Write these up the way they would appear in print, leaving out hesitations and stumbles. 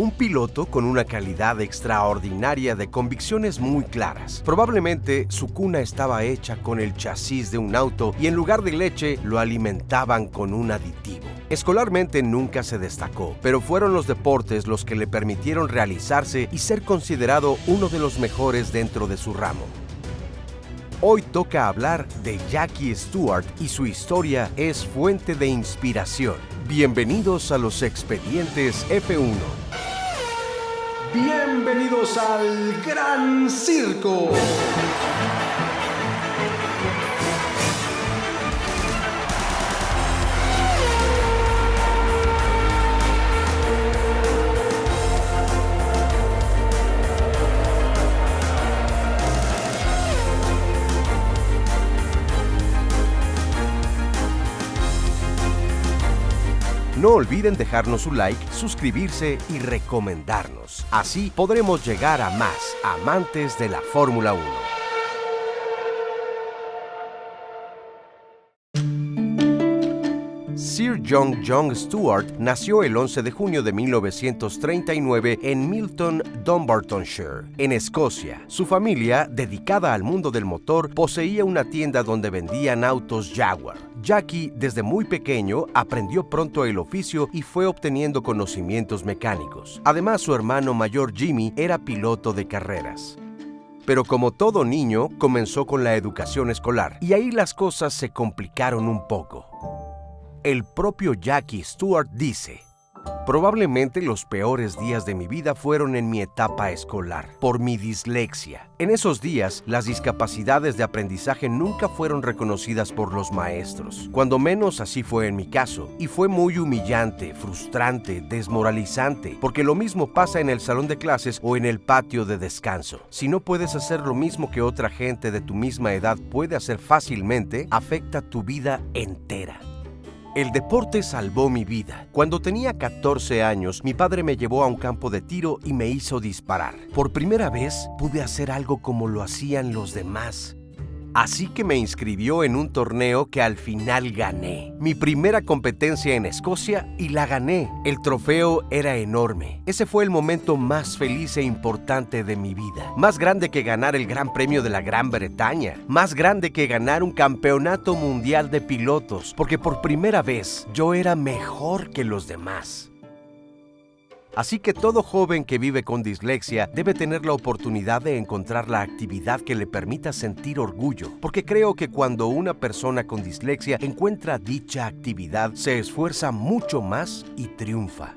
Un piloto con una calidad extraordinaria de convicciones muy claras. Probablemente su cuna estaba hecha con el chasis de un auto y en lugar de leche lo alimentaban con un aditivo. Escolarmente nunca se destacó, pero fueron los deportes los que le permitieron realizarse y ser considerado uno de los mejores dentro de su ramo. Hoy toca hablar de Jackie Stewart y su historia es fuente de inspiración. Bienvenidos a los Expedientes F1. Bienvenidos al Gran Circo. No olviden dejarnos su like, suscribirse y recomendarnos. Así podremos llegar a más amantes de la Fórmula 1. Sir John Stewart nació el 11 de junio de 1939 en Milton, Dunbartonshire, en Escocia. Su familia, dedicada al mundo del motor, poseía una tienda donde vendían autos Jaguar. Jackie, desde muy pequeño, aprendió pronto el oficio y fue obteniendo conocimientos mecánicos. Además, su hermano mayor Jimmy era piloto de carreras. Pero como todo niño, comenzó con la educación escolar y ahí las cosas se complicaron un poco. El propio Jackie Stewart dice: probablemente los peores días de mi vida fueron en mi etapa escolar, por mi dislexia. En esos días, las discapacidades de aprendizaje nunca fueron reconocidas por los maestros. Cuando menos así fue en mi caso, y fue muy humillante, frustrante, desmoralizante, porque lo mismo pasa en el salón de clases o en el patio de descanso. Si no puedes hacer lo mismo que otra gente de tu misma edad puede hacer fácilmente, afecta tu vida entera. El deporte salvó mi vida. Cuando tenía 14 años, mi padre me llevó a un campo de tiro y me hizo disparar. Por primera vez, pude hacer algo como lo hacían los demás. Así que me inscribió en un torneo que al final gané. Mi primera competencia en Escocia y la gané. El trofeo era enorme. Ese fue el momento más feliz e importante de mi vida. Más grande que ganar el Gran Premio de la Gran Bretaña. Más grande que ganar un campeonato mundial de pilotos. Porque por primera vez yo era mejor que los demás. Así que todo joven que vive con dislexia debe tener la oportunidad de encontrar la actividad que le permita sentir orgullo, porque creo que cuando una persona con dislexia encuentra dicha actividad, se esfuerza mucho más y triunfa.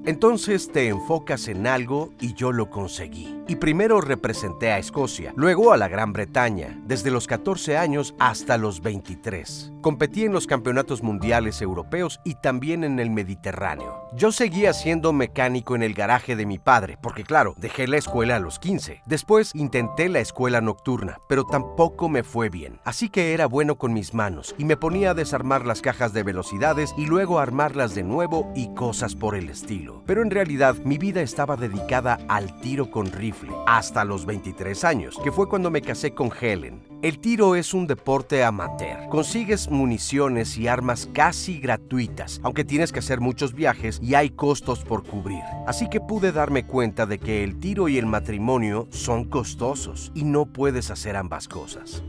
Entonces te enfocas en algo y yo lo conseguí. Y primero representé a Escocia, luego a la Gran Bretaña, desde los 14 años hasta los 23. Competí en los campeonatos mundiales europeos y también en el Mediterráneo. Yo seguía siendo mecánico en el garaje de mi padre, porque claro, dejé la escuela a los 15. Después intenté la escuela nocturna, pero tampoco me fue bien. Así que era bueno con mis manos y me ponía a desarmar las cajas de velocidades y luego a armarlas de nuevo y cosas por el estilo. Pero en realidad mi vida estaba dedicada al tiro con rifle hasta los 23 años, que fue cuando me casé con Helen. El tiro es un deporte amateur. Consigues municiones y armas casi gratuitas, aunque tienes que hacer muchos viajes y hay costos por cubrir. Así que pude darme cuenta de que el tiro y el matrimonio son costosos y no puedes hacer ambas cosas.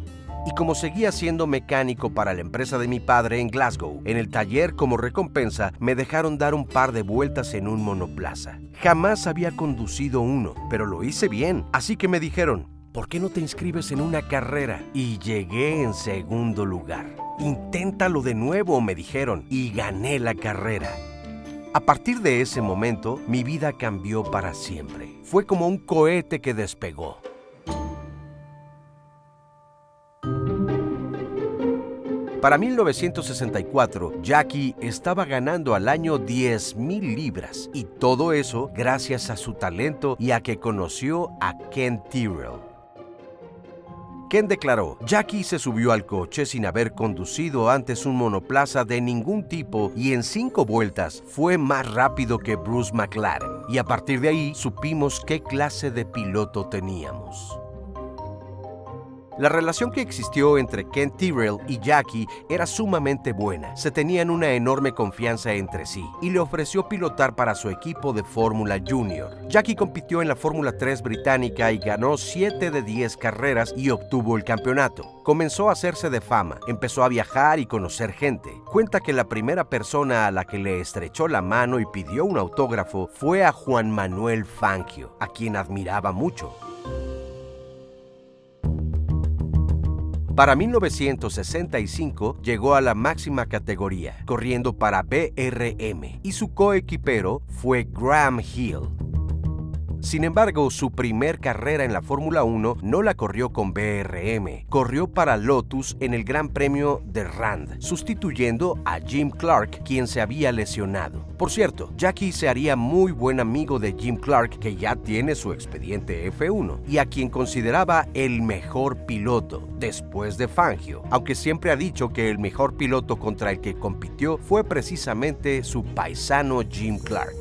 Y como seguía siendo mecánico para la empresa de mi padre en Glasgow, en el taller como recompensa me dejaron dar un par de vueltas en un monoplaza. Jamás había conducido uno, pero lo hice bien, así que me dijeron: ¿por qué no te inscribes en una carrera? Y llegué en segundo lugar. Inténtalo de nuevo, me dijeron, y gané la carrera. A partir de ese momento, mi vida cambió para siempre. Fue como un cohete que despegó. Para 1964, Jackie estaba ganando al año 10,000 libras y todo eso gracias a su talento y a que conoció a Ken Tyrrell. Ken declaró: Jackie se subió al coche sin haber conducido antes un monoplaza de ningún tipo y en 5 vueltas fue más rápido que Bruce McLaren. Y a partir de ahí supimos qué clase de piloto teníamos. La relación que existió entre Ken Tyrrell y Jackie era sumamente buena. Se tenían una enorme confianza entre sí y le ofreció pilotar para su equipo de Fórmula Junior. Jackie compitió en la Fórmula 3 británica y ganó 7 de 10 carreras y obtuvo el campeonato. Comenzó a hacerse de fama, empezó a viajar y conocer gente. Cuenta que la primera persona a la que le estrechó la mano y pidió un autógrafo fue a Juan Manuel Fangio, a quien admiraba mucho. Para 1965 llegó a la máxima categoría, corriendo para BRM, y su coequipero fue Graham Hill. Sin embargo, su primer carrera en la Fórmula 1 no la corrió con BRM, corrió para Lotus en el Gran Premio de Rand, sustituyendo a Jim Clark, quien se había lesionado. Por cierto, Jackie se haría muy buen amigo de Jim Clark, que ya tiene su expediente F1, y a quien consideraba el mejor piloto, después de Fangio, aunque siempre ha dicho que el mejor piloto contra el que compitió fue precisamente su paisano Jim Clark.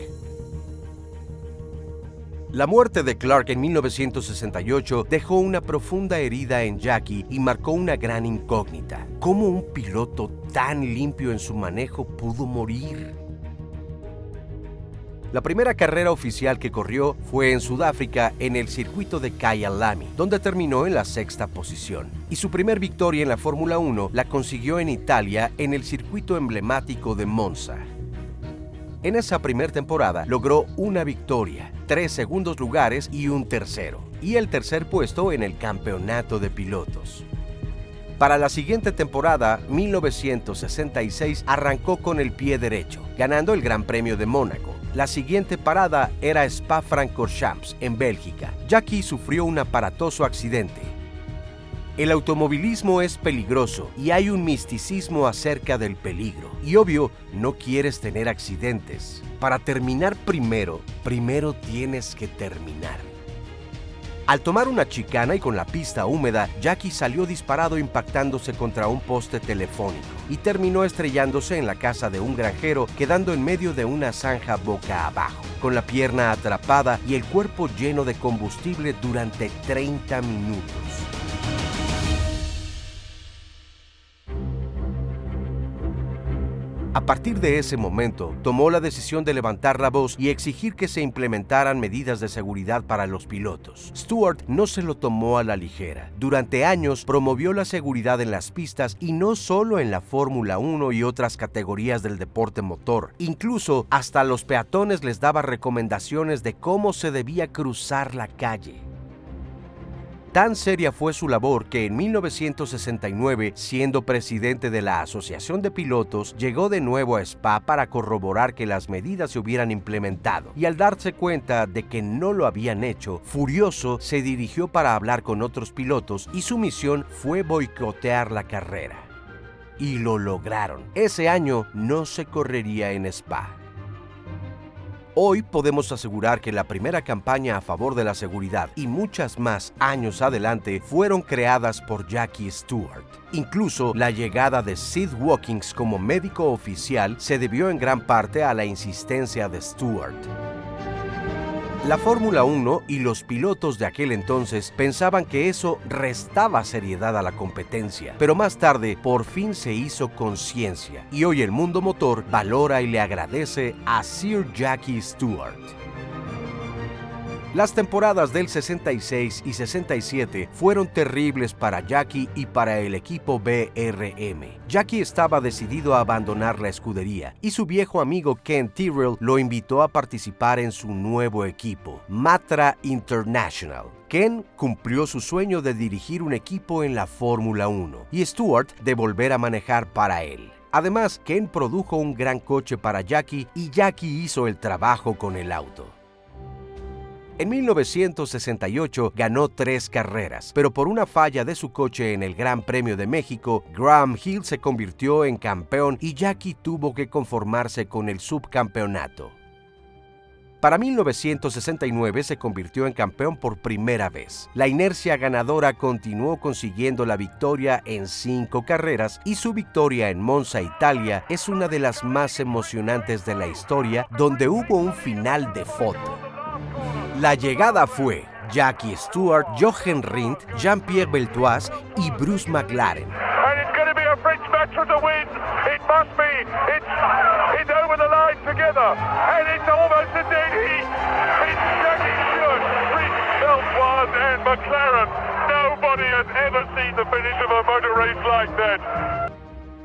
La muerte de Clark en 1968 dejó una profunda herida en Jackie y marcó una gran incógnita. ¿Cómo un piloto tan limpio en su manejo pudo morir? La primera carrera oficial que corrió fue en Sudáfrica en el circuito de Kyalami, donde terminó en la 6ª posición. Y su primer victoria en la Fórmula 1 la consiguió en Italia en el circuito emblemático de Monza. En esa primera temporada logró una victoria, 3 segundos lugares y un tercero, y el tercer puesto en el campeonato de pilotos. Para la siguiente temporada, 1966, arrancó con el pie derecho, ganando el Gran Premio de Mónaco. La siguiente parada era Spa-Francorchamps, en Bélgica. Jackie sufrió un aparatoso accidente. El automovilismo es peligroso y hay un misticismo acerca del peligro. Y obvio, no quieres tener accidentes. Para terminar primero tienes que terminar. Al tomar una chicana y con la pista húmeda, Jackie salió disparado impactándose contra un poste telefónico y terminó estrellándose en la casa de un granjero, quedando en medio de una zanja boca abajo, con la pierna atrapada y el cuerpo lleno de combustible durante 30 minutos. A partir de ese momento, tomó la decisión de levantar la voz y exigir que se implementaran medidas de seguridad para los pilotos. Stewart no se lo tomó a la ligera. Durante años promovió la seguridad en las pistas y no solo en la Fórmula 1 y otras categorías del deporte motor. Incluso hasta a los peatones les daba recomendaciones de cómo se debía cruzar la calle. Tan seria fue su labor que en 1969, siendo presidente de la Asociación de Pilotos, llegó de nuevo a Spa para corroborar que las medidas se hubieran implementado. Y al darse cuenta de que no lo habían hecho, furioso se dirigió para hablar con otros pilotos y su misión fue boicotear la carrera. Y lo lograron. Ese año no se correría en Spa. Hoy podemos asegurar que la primera campaña a favor de la seguridad y muchas más años adelante fueron creadas por Jackie Stewart. Incluso la llegada de Sid Watkins como médico oficial se debió en gran parte a la insistencia de Stewart. La Fórmula 1 y los pilotos de aquel entonces pensaban que eso restaba seriedad a la competencia, pero más tarde por fin se hizo conciencia y hoy el mundo motor valora y le agradece a Sir Jackie Stewart. Las temporadas del 66 y 67 fueron terribles para Jackie y para el equipo BRM. Jackie estaba decidido a abandonar la escudería y su viejo amigo Ken Tyrrell lo invitó a participar en su nuevo equipo, Matra International. Ken cumplió su sueño de dirigir un equipo en la Fórmula 1 y Stewart de volver a manejar para él. Además, Ken produjo un gran coche para Jackie y Jackie hizo el trabajo con el auto. En 1968 ganó 3 carreras, pero por una falla de su coche en el Gran Premio de México, Graham Hill se convirtió en campeón y Jackie tuvo que conformarse con el subcampeonato. Para 1969 se convirtió en campeón por primera vez. La inercia ganadora continuó consiguiendo la victoria en 5 carreras y su victoria en Monza, Italia, es una de las más emocionantes de la historia, donde hubo un final de foto. La llegada fue Jackie Stewart, Jochen Rindt, Jean-Pierre Beltoise y Bruce McLaren. And it's going to be a French match for the win. It must be. It's over the line together. And it's almost a dead heat. It's Jackie Stewart, Rindt, Beltoise and McLaren. Nobody has ever seen the finish of a motor race like that.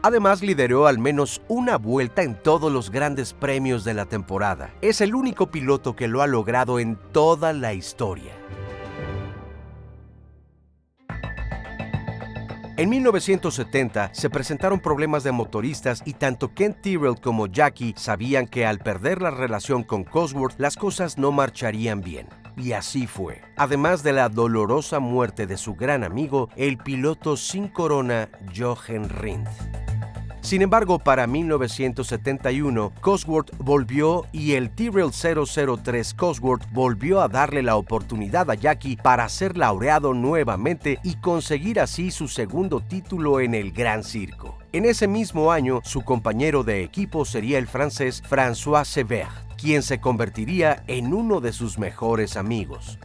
Además, lideró al menos una vuelta en todos los grandes premios de la temporada. Es el único piloto que lo ha logrado en toda la historia. En 1970 se presentaron problemas de motoristas y tanto Ken Tyrrell como Jackie sabían que al perder la relación con Cosworth las cosas no marcharían bien. Y así fue. Además de la dolorosa muerte de su gran amigo, el piloto sin corona Jochen Rindt. Sin embargo, para 1971, Cosworth volvió y el Tyrrell 003 Cosworth volvió a darle la oportunidad a Jackie para ser laureado nuevamente y conseguir así su segundo título en el Gran Circo. En ese mismo año, su compañero de equipo sería el francés François Cevert, quien se convertiría en uno de sus mejores amigos.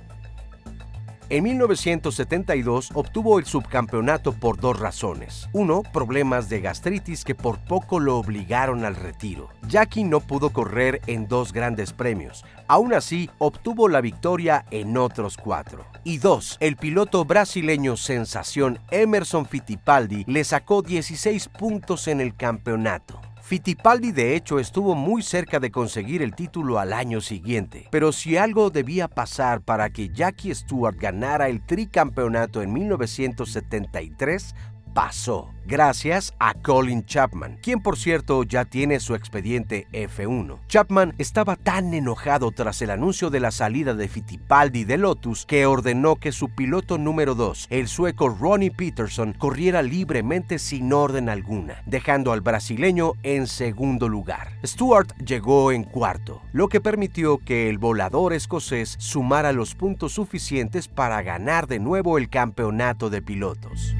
En 1972 obtuvo el subcampeonato por dos razones. Uno, problemas de gastritis que por poco lo obligaron al retiro. Jackie no pudo correr en dos grandes premios. Aún así, obtuvo la victoria en otros 4. Y dos, el piloto brasileño sensación Emerson Fittipaldi le sacó 16 puntos en el campeonato. Fittipaldi de hecho estuvo muy cerca de conseguir el título al año siguiente, pero si algo debía pasar para que Jackie Stewart ganara el tricampeonato en 1973, pasó, gracias a Colin Chapman, quien por cierto ya tiene su expediente F1. Chapman estaba tan enojado tras el anuncio de la salida de Fittipaldi de Lotus que ordenó que su piloto número 2, el sueco Ronnie Peterson, corriera libremente sin orden alguna, dejando al brasileño en segundo lugar. Stewart llegó en cuarto, lo que permitió que el volador escocés sumara los puntos suficientes para ganar de nuevo el campeonato de pilotos.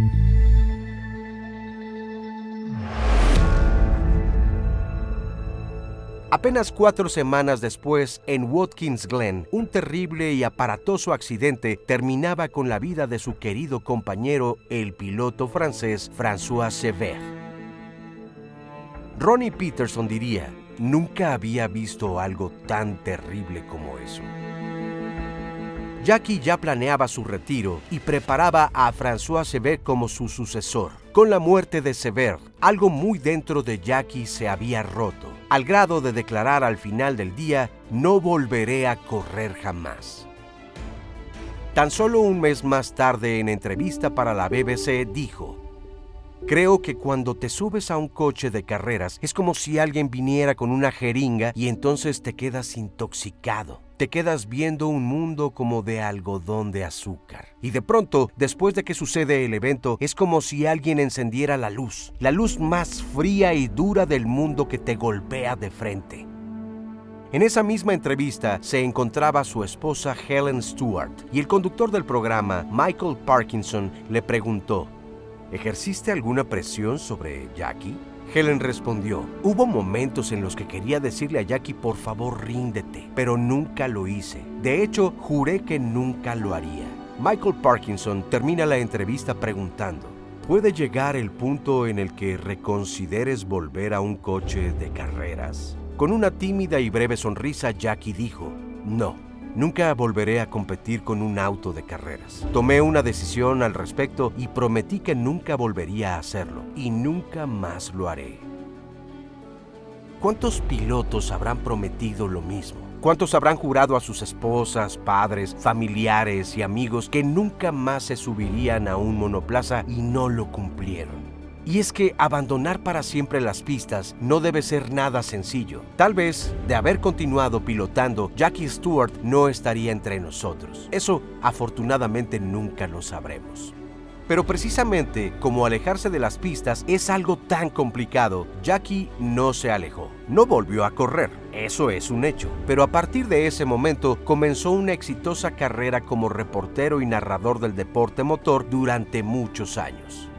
Apenas 4 semanas después, en Watkins Glen, un terrible y aparatoso accidente terminaba con la vida de su querido compañero, el piloto francés François Cevert. Ronnie Peterson diría, nunca había visto algo tan terrible como eso. Jackie ya planeaba su retiro y preparaba a François Cevert como su sucesor. Con la muerte de Cevert, algo muy dentro de Jackie se había roto, al grado de declarar al final del día, no volveré a correr jamás. Tan solo un mes más tarde, en entrevista para la BBC, dijo, creo que cuando te subes a un coche de carreras es como si alguien viniera con una jeringa y entonces te quedas intoxicado. Te quedas viendo un mundo como de algodón de azúcar. Y de pronto, después de que sucede el evento, es como si alguien encendiera la luz más fría y dura del mundo que te golpea de frente. En esa misma entrevista se encontraba su esposa Helen Stewart y el conductor del programa, Michael Parkinson, le preguntó, ¿ejerciste alguna presión sobre Jackie? Helen respondió, hubo momentos en los que quería decirle a Jackie por favor ríndete, pero nunca lo hice. De hecho, juré que nunca lo haría. Michael Parkinson termina la entrevista preguntando, ¿puede llegar el punto en el que reconsideres volver a un coche de carreras? Con una tímida y breve sonrisa, Jackie dijo, no. Nunca volveré a competir con un auto de carreras. Tomé una decisión al respecto y prometí que nunca volvería a hacerlo, y nunca más lo haré. ¿Cuántos pilotos habrán prometido lo mismo? ¿Cuántos habrán jurado a sus esposas, padres, familiares y amigos que nunca más se subirían a un monoplaza y no lo cumplieron? Y es que abandonar para siempre las pistas no debe ser nada sencillo. Tal vez, de haber continuado pilotando, Jackie Stewart no estaría entre nosotros. Eso, afortunadamente, nunca lo sabremos. Pero precisamente, como alejarse de las pistas es algo tan complicado, Jackie no se alejó. No volvió a correr, eso es un hecho. Pero a partir de ese momento, comenzó una exitosa carrera como reportero y narrador del deporte motor durante muchos años.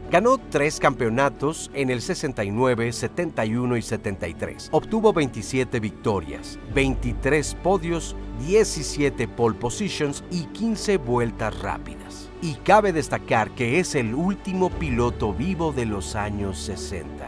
Ganó 3 campeonatos en el 69, 71 y 73. Obtuvo 27 victorias, 23 podios, 17 pole positions y 15 vueltas rápidas. Y cabe destacar que es el último piloto vivo de los años 60.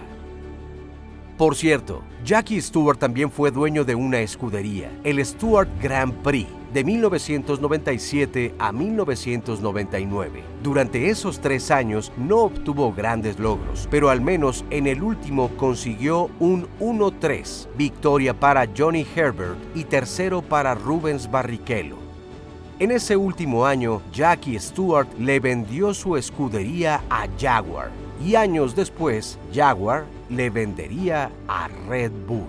Por cierto, Jackie Stewart también fue dueño de una escudería, el Stewart Grand Prix, de 1997 a 1999. Durante esos 3 años no obtuvo grandes logros, pero al menos en el último consiguió un 1-3, victoria para Johnny Herbert y tercero para Rubens Barrichello. En ese último año, Jackie Stewart le vendió su escudería a Jaguar y años después, Jaguar le vendería a Red Bull.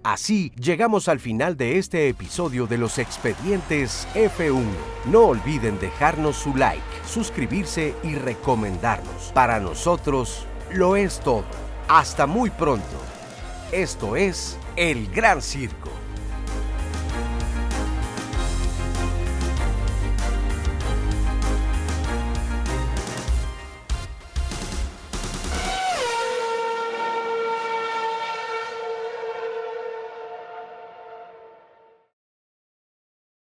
Así llegamos al final de este episodio de los Expedientes F1. No olviden dejarnos su like, suscribirse y recomendarnos. Para nosotros lo es todo. Hasta muy pronto. Esto es El Gran Circo.